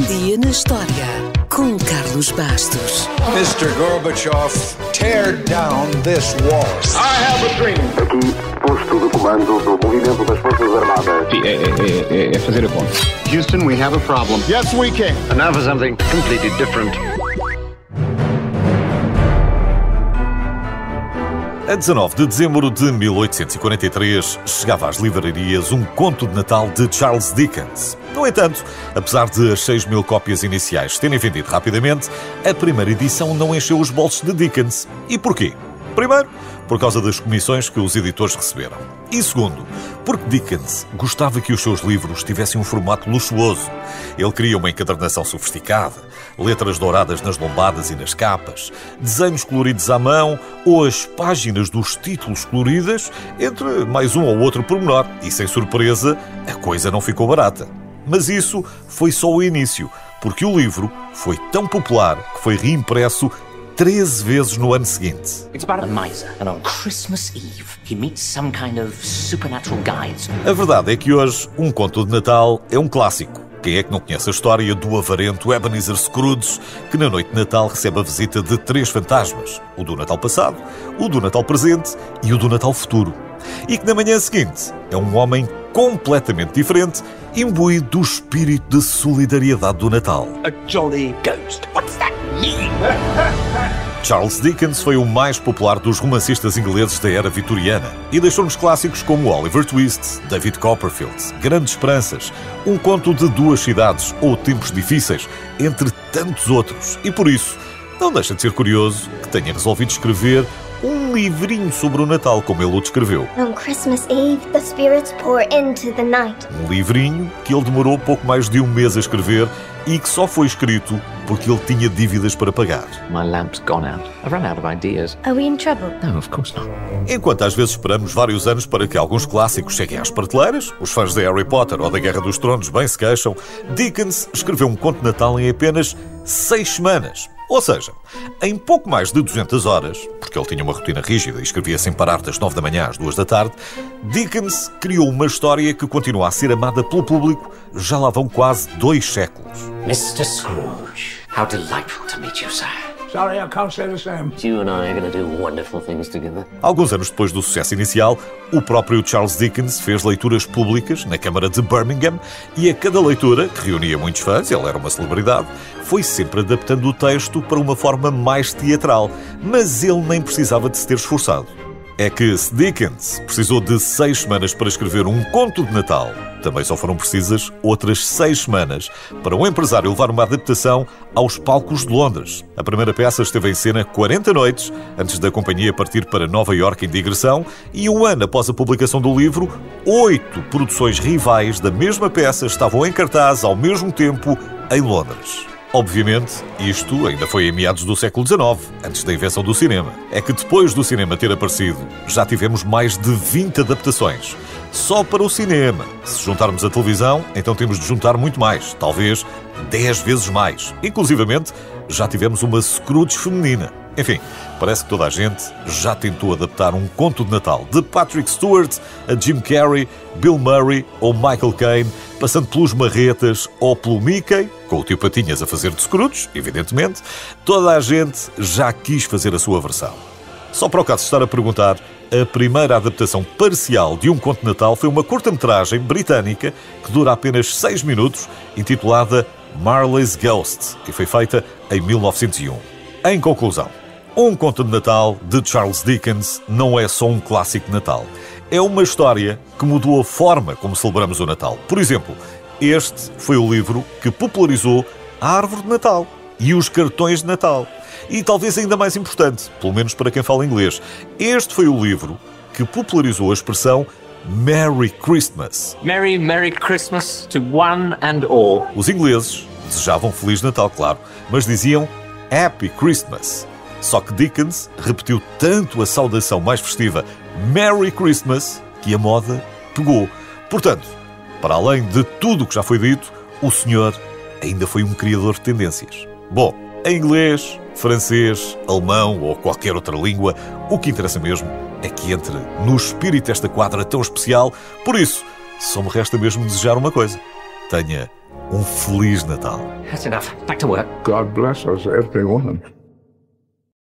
dia na história, com Carlos Bastos. Mr. Gorbachev, tear down this wall. I have a dream. Aqui, posto de comando do movimento das Forças Armadas. É fazer a conta. Houston, we have a problem. Yes, we can. And now for something completely different. A 19 de dezembro de 1843, chegava às livrarias um conto de Natal de Charles Dickens. No entanto, apesar de as 6.000 cópias iniciais terem vendido rapidamente, a primeira edição não encheu os bolsos de Dickens. E porquê? Primeiro, por causa das comissões que os editores receberam. E segundo, porque Dickens gostava que os seus livros tivessem um formato luxuoso. Ele queria uma encadernação sofisticada, letras douradas nas lombadas e nas capas, desenhos coloridos à mão ou as páginas dos títulos coloridas, entre mais um ou outro pormenor. E, sem surpresa, a coisa não ficou barata. Mas isso foi só o início, porque o livro foi tão popular que foi reimpresso 13 vezes no ano seguinte. It's about a miser, and on Christmas Eve, he meets some kind of supernatural guides. A verdade é que hoje, um conto de Natal é um clássico. Quem é que não conhece a história do avarento Ebenezer Scrooge, que na noite de Natal recebe a visita de 3 fantasmas, o do Natal passado, o do Natal presente e o do Natal futuro. E que na manhã seguinte é um homem completamente diferente, imbuído do espírito de solidariedade do Natal. A jolly ghost. What's that mean? Charles Dickens foi o mais popular dos romancistas ingleses da era vitoriana e deixou-nos clássicos como Oliver Twist, David Copperfield, Grandes Esperanças, Um Conto de Duas Cidades ou Tempos Difíceis, entre tantos outros. E por isso, não deixa de ser curioso que tenha resolvido escrever um livrinho sobre o Natal, como ele o descreveu. On Christmas Eve, the spirits pour into the night. Um livrinho que ele demorou pouco mais de um mês a escrever e que só foi escrito porque ele tinha dívidas para pagar. My lamp's gone out. I've run out of ideas. Are we in trouble? No, of course not. Enquanto às vezes esperamos vários anos para que alguns clássicos cheguem às prateleiras, os fãs de Harry Potter ou da Guerra dos Tronos bem se queixam, Dickens escreveu um conto de Natal em apenas 6 semanas. Ou seja, em pouco mais de 200 horas, porque ele tinha uma rotina rígida e escrevia sem parar das 9 da manhã às 2 da tarde, Dickens criou uma história que continua a ser amada pelo público já lá vão quase 2 séculos. Mr. Scrooge, how delightful to meet you, sir. Sorry, I can't say the same. You and I are going to do wonderful things together. Alguns anos depois do sucesso inicial, o próprio Charles Dickens fez leituras públicas na Câmara de Birmingham e a cada leitura, que reunia muitos fãs, ele era uma celebridade, foi sempre adaptando o texto para uma forma mais teatral, mas ele nem precisava de se ter esforçado. É que se Dickens precisou de 6 semanas para escrever um conto de Natal, também só foram precisas outras 6 semanas para um empresário levar uma adaptação aos palcos de Londres. A primeira peça esteve em cena 40 noites antes da companhia partir para Nova Iorque em digressão e um ano após a publicação do livro, 8 produções rivais da mesma peça estavam em cartaz ao mesmo tempo em Londres. Obviamente, isto ainda foi em meados do século XIX, antes da invenção do cinema. É que depois do cinema ter aparecido, já tivemos mais de 20 adaptações. Só para o cinema. Se juntarmos a televisão, então temos de juntar muito mais, talvez 10 vezes mais. Inclusivamente, já tivemos uma Scrooge feminina. Enfim, parece que toda a gente já tentou adaptar um conto de Natal, de Patrick Stewart a Jim Carrey, Bill Murray ou Michael Caine, passando pelos Marretas ou pelo Mickey, com o tio Patinhas a fazer de Scrooge, evidentemente. Toda a gente já quis fazer a sua versão. Só para o caso de estar a perguntar, a primeira adaptação parcial de um conto de Natal foi uma curta-metragem britânica que dura apenas 6 minutos, intitulada Marley's Ghost, e foi feita em 1901. Em conclusão, Um Conto de Natal, de Charles Dickens, não é só um clássico de Natal. É uma história que mudou a forma como celebramos o Natal. Por exemplo, este foi o livro que popularizou a árvore de Natal e os cartões de Natal. E talvez ainda mais importante, pelo menos para quem fala inglês, este foi o livro que popularizou a expressão Merry Christmas. Merry, Merry Christmas to one and all. Os ingleses desejavam Feliz Natal, claro, mas diziam Happy Christmas. Só que Dickens repetiu tanto a saudação mais festiva Merry Christmas que a moda pegou. Portanto, para além de tudo o que já foi dito, o senhor ainda foi um criador de tendências. Bom, em inglês, francês, alemão ou qualquer outra língua, o que interessa mesmo é que entre no espírito desta quadra tão especial. Por isso, só me resta mesmo desejar uma coisa. Tenha um Feliz Natal. That's enough. Back to work. God bless us, every woman.